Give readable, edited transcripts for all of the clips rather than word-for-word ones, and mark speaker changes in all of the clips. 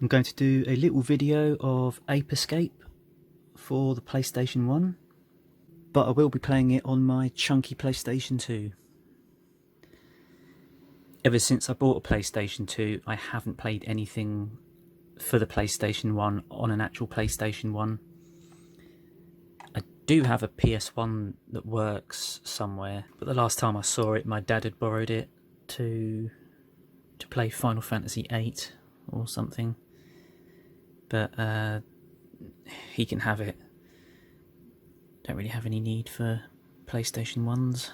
Speaker 1: I'm going to do a little video of Ape Escape for the PlayStation 1, but I will be playing it on my chunky PlayStation 2. Ever since I bought a PlayStation 2, I haven't played anything for the PlayStation 1 on an actual PlayStation 1. I do have a PS1 that works somewhere, but the last time I saw it, my dad had borrowed it to play Final Fantasy VIII or something. But he can have it. Don't really have any need for PlayStation 1s.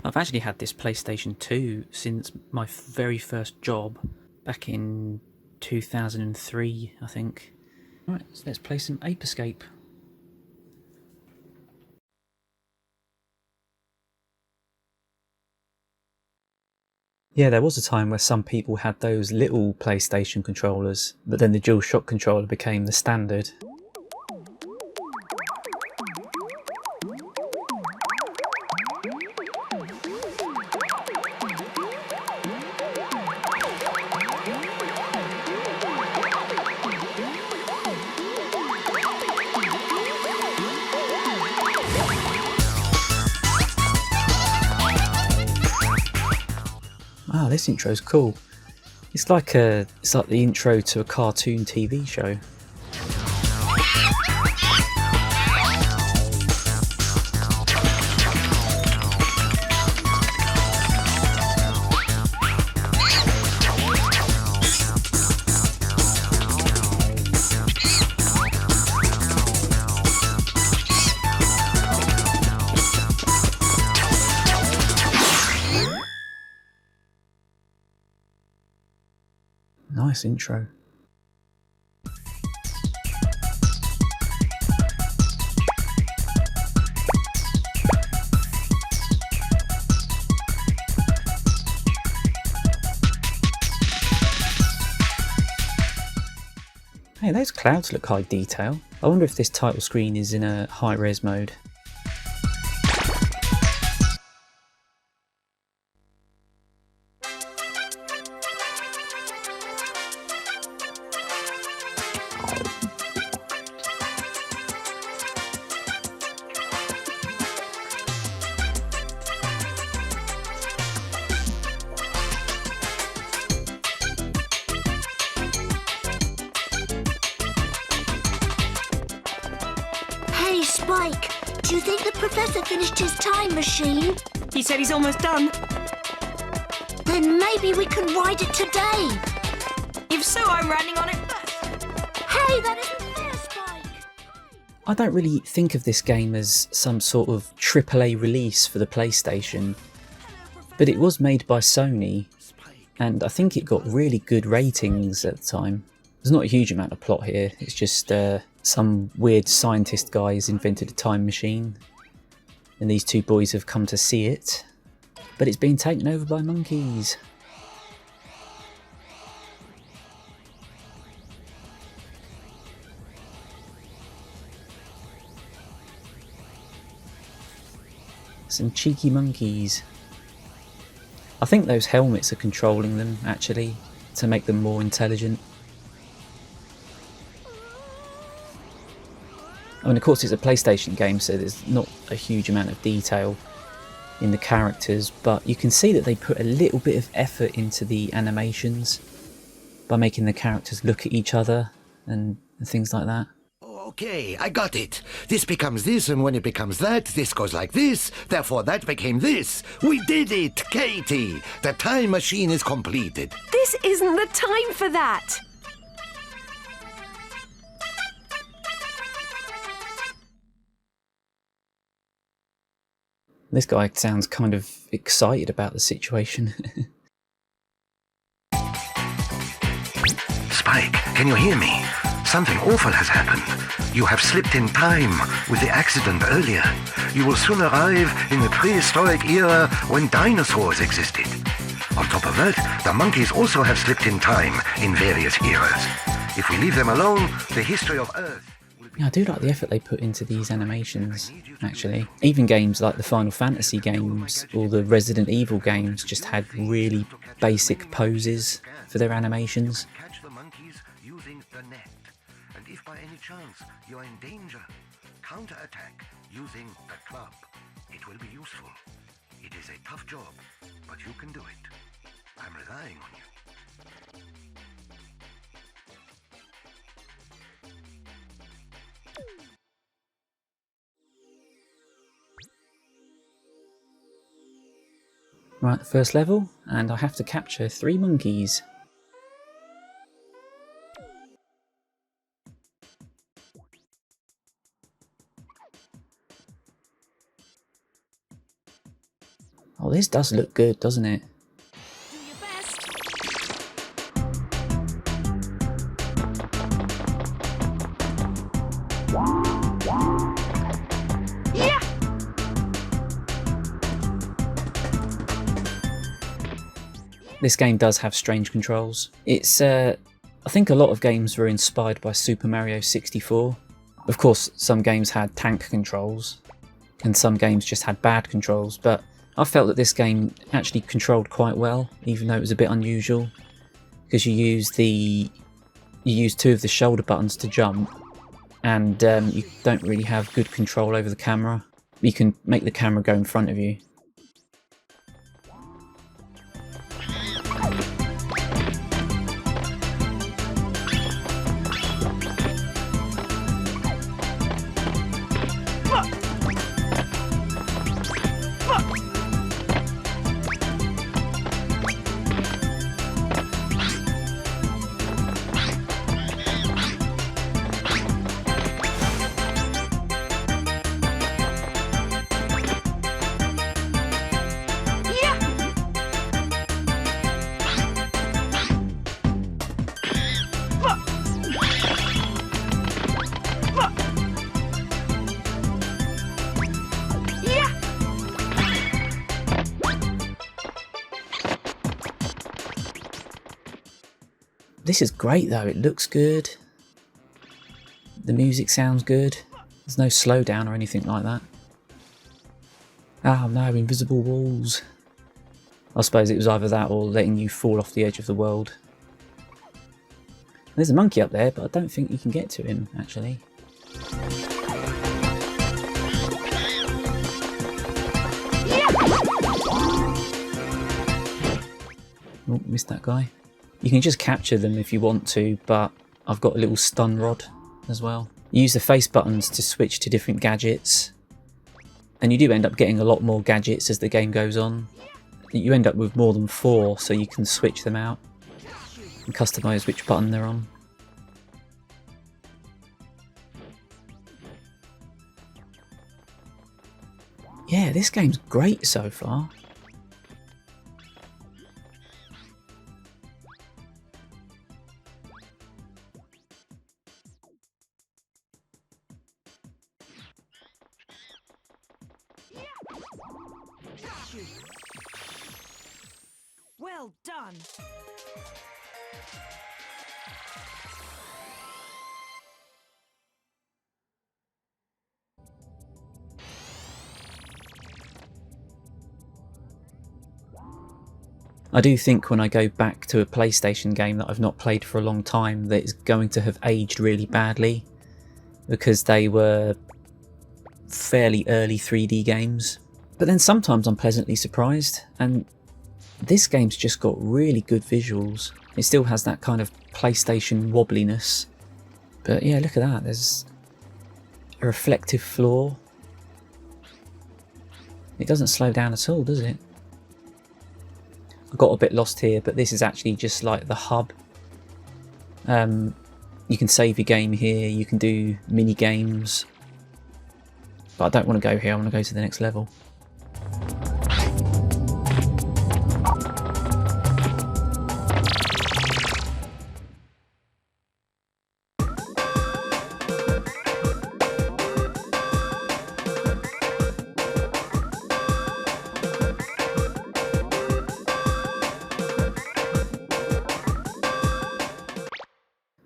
Speaker 1: I've actually had this PlayStation 2 since my very first job back in 2003, I think. Right, so let's play some Ape Escape. Yeah, there was a time where some people had those little PlayStation controllers, but then the DualShock controller became the standard. Wow, this intro's cool. It's like the intro to a cartoon TV show. Nice intro. Hey, those clouds look high detail. I wonder if this title screen is in a high-res mode.
Speaker 2: Hey, Spike, do you think the professor finished his time machine?
Speaker 3: He said he's almost done.
Speaker 2: Then maybe we can ride it today.
Speaker 3: If so, I'm riding on it first.
Speaker 2: Hey, that isn't fair, Spike.
Speaker 1: I don't really think of this game as some sort of AAA release for the PlayStation, but it was made by Sony, and I think it got really good ratings at the time. There's not a huge amount of plot here, it's just some weird scientist guy has invented a time machine, and these two boys have come to see it, but it's been taken over by monkeys. Some cheeky monkeys. I think those helmets are controlling them, actually, to make them more intelligent. I mean, of course it's a PlayStation game, so there's not a huge amount of detail in the characters, but you can see that they put a little bit of effort into the animations by making the characters look at each other and things like that.
Speaker 4: Okay, I got it. This becomes this, and when it becomes that, this goes like this, therefore that became this. We did it, Katie! The time machine is completed.
Speaker 3: This isn't the time for that.
Speaker 1: This guy sounds kind of excited about the situation.
Speaker 4: Spike, can you hear me? Something awful has happened. You have slipped in time with the accident earlier. You will soon arrive in the prehistoric era when dinosaurs existed. On top of that, the monkeys also have slipped in time in various eras. If we leave them alone, the history of Earth...
Speaker 1: Yeah, I do like the effort they put into these animations, actually. Even games like the Final Fantasy games or the Resident Evil games just had really basic poses for their animations.
Speaker 4: the net. And if by any chance you're in danger, counterattack using the club. It will be useful. It is a tough job, but you can do it. I'm relying on you.
Speaker 1: Right, the first level, and I have to capture 3 monkeys. Oh, this does look good, doesn't it?
Speaker 3: Do your best. Yeah!
Speaker 1: This game does have strange controls. It's, I think a lot of games were inspired by Super Mario 64. Of course, some games had tank controls, and some games just had bad controls, but I felt that this game actually controlled quite well, even though it was a bit unusual, because you use 2 of the shoulder buttons to jump, and you don't really have good control over the camera. You can make the camera go in front of you. This is great though, it looks good. The music sounds good. There's no slowdown or anything like that. Oh no, invisible walls. I suppose it was either that or letting you fall off the edge of the world. There's a monkey up there, but I don't think you can get to him, actually. Oh, missed that guy. You can just capture them if you want to, but I've got a little stun rod as well. You use the face buttons to switch to different gadgets, and you do end up getting a lot more gadgets as the game goes on. You end up with more than 4, so you can switch them out and customise which button they're on. Yeah, this game's great so far.
Speaker 3: Well done.
Speaker 1: I do think when I go back to a PlayStation game that I've not played for a long time that it's going to have aged really badly, because they were fairly early 3D games. But then sometimes I'm pleasantly surprised, and this game's just got really good visuals. It still has that kind of PlayStation wobbliness. But yeah, look at that, there's a reflective floor. It doesn't slow down at all, does it? I got a bit lost here, but this is actually just like the hub. You can save your game here, you can do mini games. But I don't want to go here, I want to go to the next level.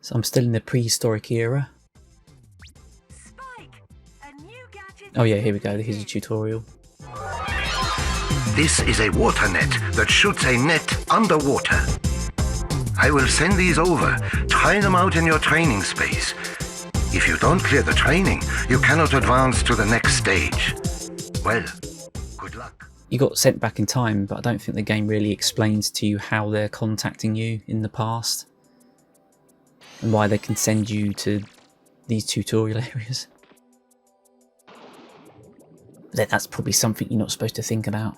Speaker 1: So I'm still in the prehistoric era.
Speaker 3: Spike, a new gadget.
Speaker 1: Oh yeah, here we go, here's a tutorial.
Speaker 4: This is a water net that shoots a net underwater. I will send these over try them out in your training space. If you don't clear the training, you cannot advance to the next stage. Well, good luck.
Speaker 1: You got sent back in time, but I don't think the game really explains to you how they're contacting you in the past and why they can send you to these tutorial areas. That's probably something you're not supposed to think about.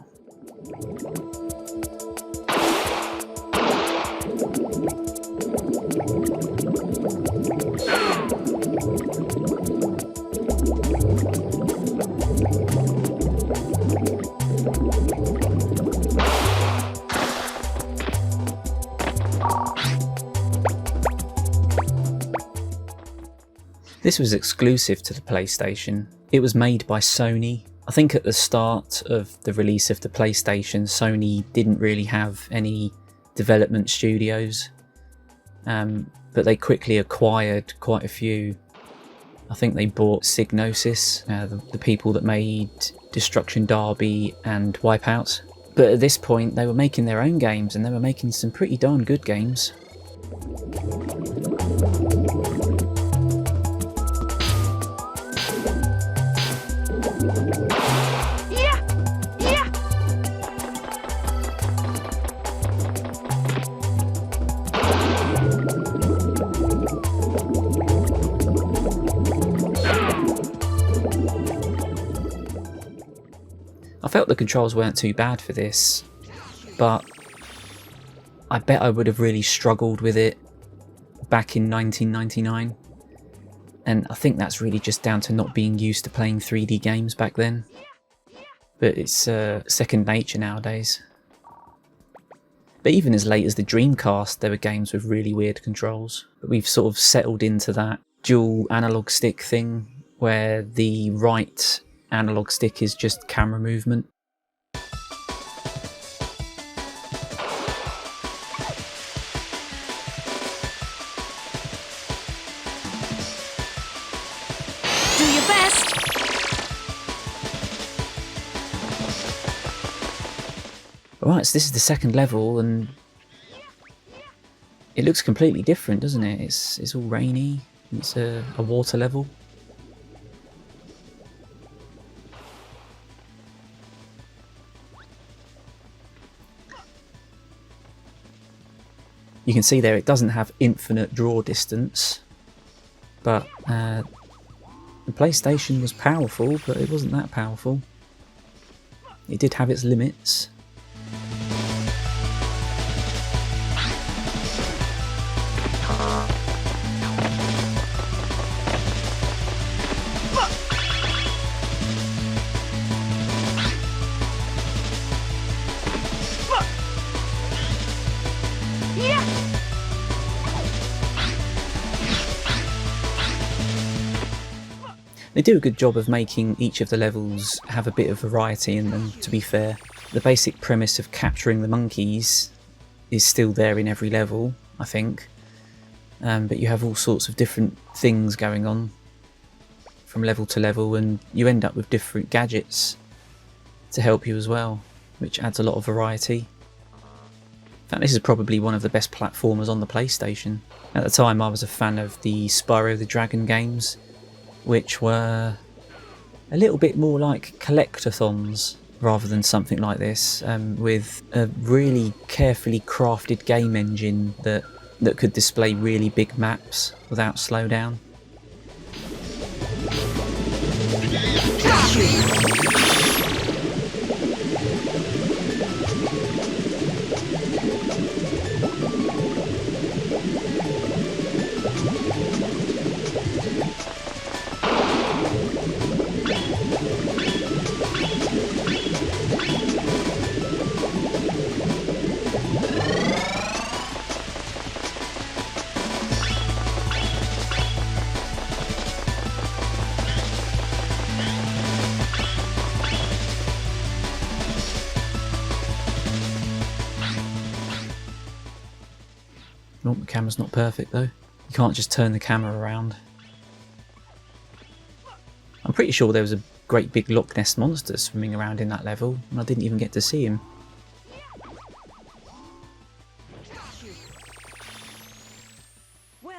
Speaker 1: This was exclusive to the PlayStation. It was made by Sony. I think at the start of the release of the PlayStation, Sony didn't really have any development studios, but they quickly acquired quite a few. I think they bought Psygnosis, the people that made Destruction Derby and Wipeout. But at this point, they were making their own games, and they were making some pretty darn good games. I felt the controls weren't too bad for this, but I bet I would have really struggled with it back in 1999, and I think that's really just down to not being used to playing 3D games back then, but it's second nature nowadays. But even as late as the Dreamcast, there were games with really weird controls, but we've sort of settled into that dual analog stick thing where the right analog stick is just camera movement.
Speaker 3: Do your best.
Speaker 1: Alright, so this is the second level, and it looks completely different, doesn't it? It's all rainy. It's a water level. You can see there it doesn't have infinite draw distance, but the PlayStation was powerful, but it wasn't that powerful. It did have its limits. They do a good job of making each of the levels have a bit of variety in them, to be fair. The basic premise of capturing the monkeys is still there in every level, I think. But you have all sorts of different things going on from level to level, and you end up with different gadgets to help you as well, which adds a lot of variety. In fact, this is probably one of the best platformers on the PlayStation. At the time, I was a fan of the Spyro the Dragon games, which were a little bit more like collectathons rather than something like this, with a really carefully crafted game engine that could display really big maps without slowdown. Oh, the camera's not perfect though. You can't just turn the camera around. I'm pretty sure there was a great big Loch Ness monster swimming around in that level, and I didn't even get to see him.
Speaker 3: Well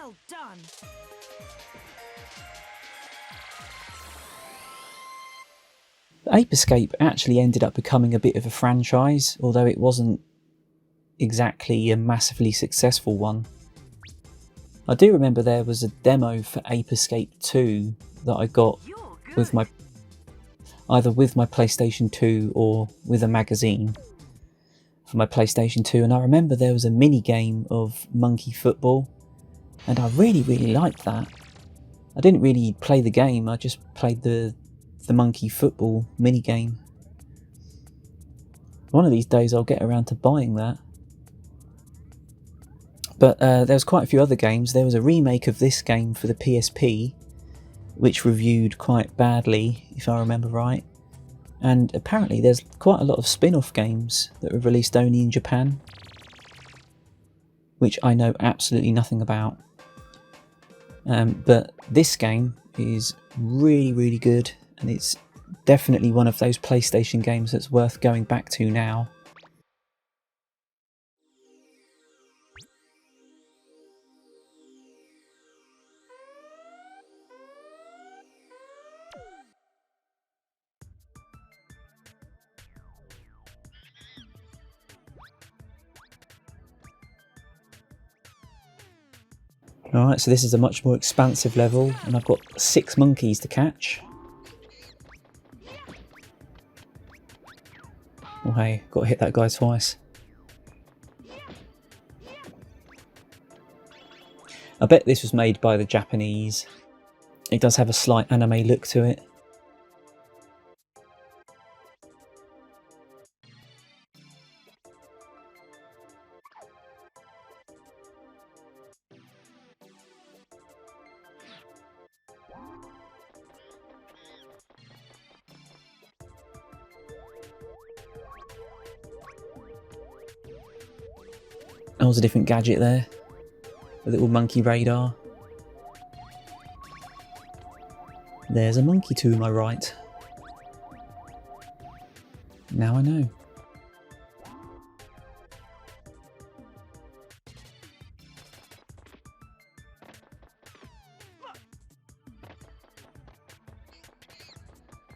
Speaker 1: Ape Escape actually ended up becoming a bit of a franchise, although it wasn't exactly a massively successful one. I do remember there was a demo for Ape Escape 2 that I got with either with my PlayStation 2 or with a magazine for my PlayStation 2, and I remember there was a mini game of monkey football, and I really liked that. I didn't really play the game, I just played the monkey football mini game. One of these days I'll get around to buying that. But there was quite a few other games. There was a remake of this game for the PSP, which reviewed quite badly, if I remember right. And apparently there's quite a lot of spin-off games that were released only in Japan, which I know absolutely nothing about. But this game is really good, and it's definitely one of those PlayStation games that's worth going back to now. Alright, so this is a much more expansive level, and I've got 6 monkeys to catch. Oh hey, got to hit that guy twice. I bet this was made by the Japanese. It does have a slight anime look to it. Oh, there's a different gadget there. A little monkey radar. There's a monkey to my right. Now I know.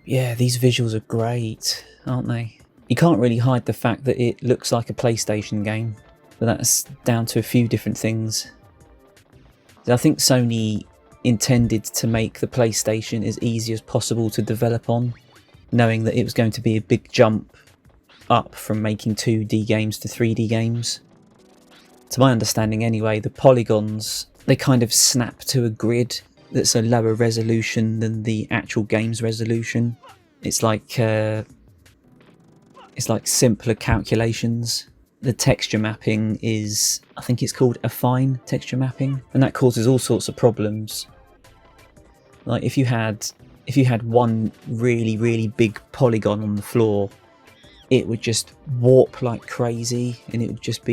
Speaker 1: Yeah, these visuals are great, aren't they? You can't really hide the fact that it looks like a PlayStation game, but that's down to a few different things. I think Sony intended to make the PlayStation as easy as possible to develop on, knowing that it was going to be a big jump up from making 2D games to 3D games. To my understanding anyway, the polygons, they kind of snap to a grid that's a lower resolution than the actual game's resolution. It's like simpler calculations. The texture mapping is, I think it's called affine texture mapping, and that causes all sorts of problems. Like if you had one really big polygon on the floor, it would just warp like crazy, and it would just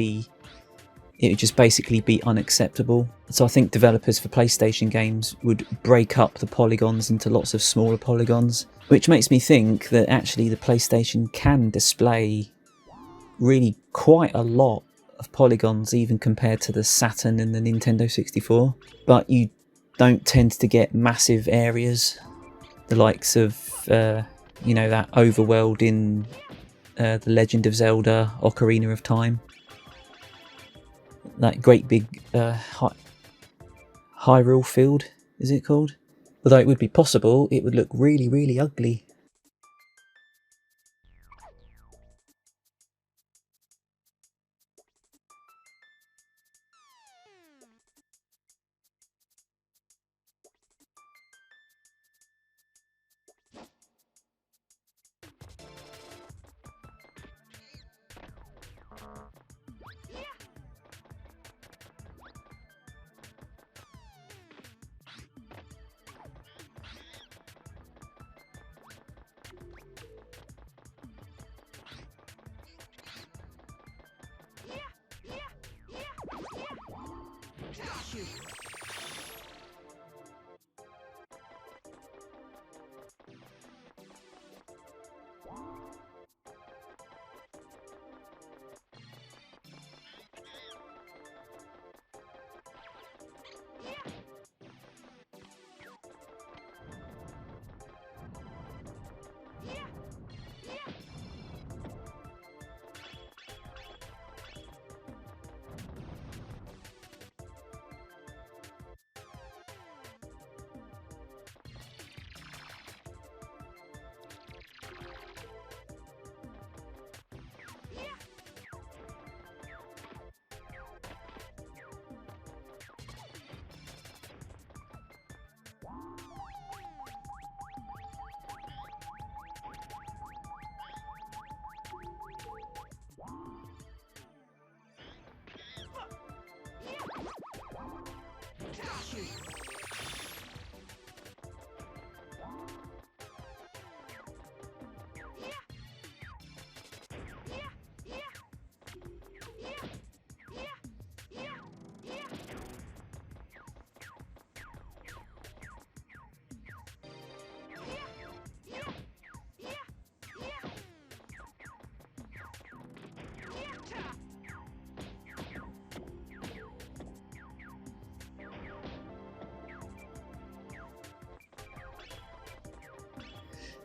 Speaker 1: basically be unacceptable. So I think developers for PlayStation games would break up the polygons into lots of smaller polygons, which makes me think that actually the PlayStation can display really quite a lot of polygons even compared to the Saturn and the Nintendo 64, but you don't tend to get massive areas, the likes of you know, that overworld in The Legend of Zelda Ocarina of Time. That great big Hyrule field, is it called? Although it would be possible, it would look really ugly.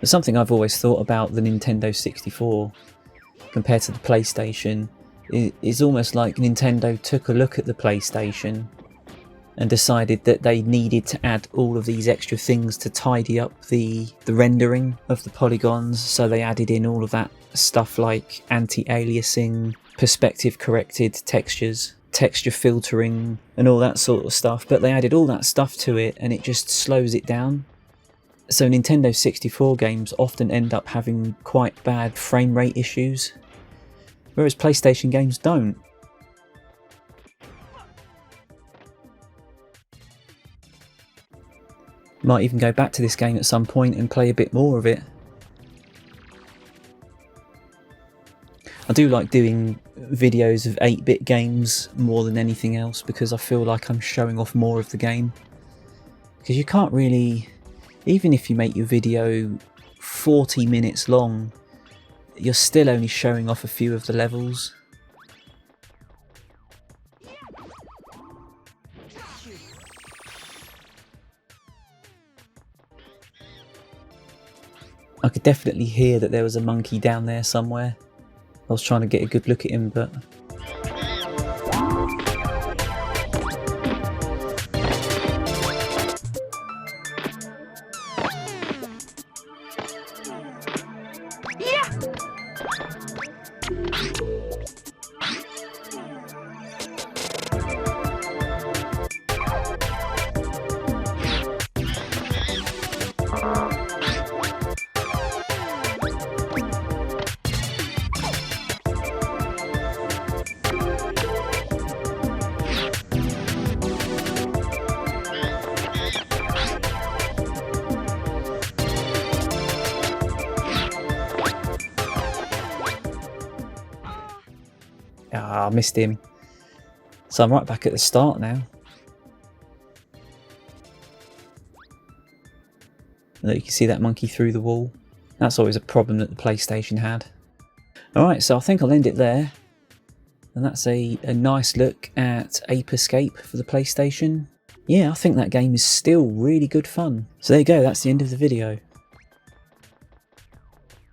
Speaker 1: But something I've always thought about the Nintendo 64 compared to the PlayStation is almost like Nintendo took a look at the PlayStation and decided that they needed to add all of these extra things to tidy up the rendering of the polygons. So they added in all of that stuff like anti-aliasing, perspective corrected textures, texture filtering and all that sort of stuff. But they added all that stuff to it and it just slows it down. So Nintendo 64 games often end up having quite bad frame rate issues, whereas PlayStation games don't. Might even go back to this game at some point and play a bit more of it. I do like doing videos of 8-bit games more than anything else because I feel like I'm showing off more of the game. Because you can't really, even if you make your video 40 minutes long, you're still only showing off a few of the levels. I could definitely hear that there was a monkey down there somewhere. I was trying to get a good look at him, but... I missed him. So I'm right back at the start now. And you can see that monkey through the wall. That's always a problem that the PlayStation had. Alright, so I think I'll end it there. And that's a nice look at Ape Escape for the PlayStation. Yeah, I think that game is still really good fun. So there you go, that's the end of the video.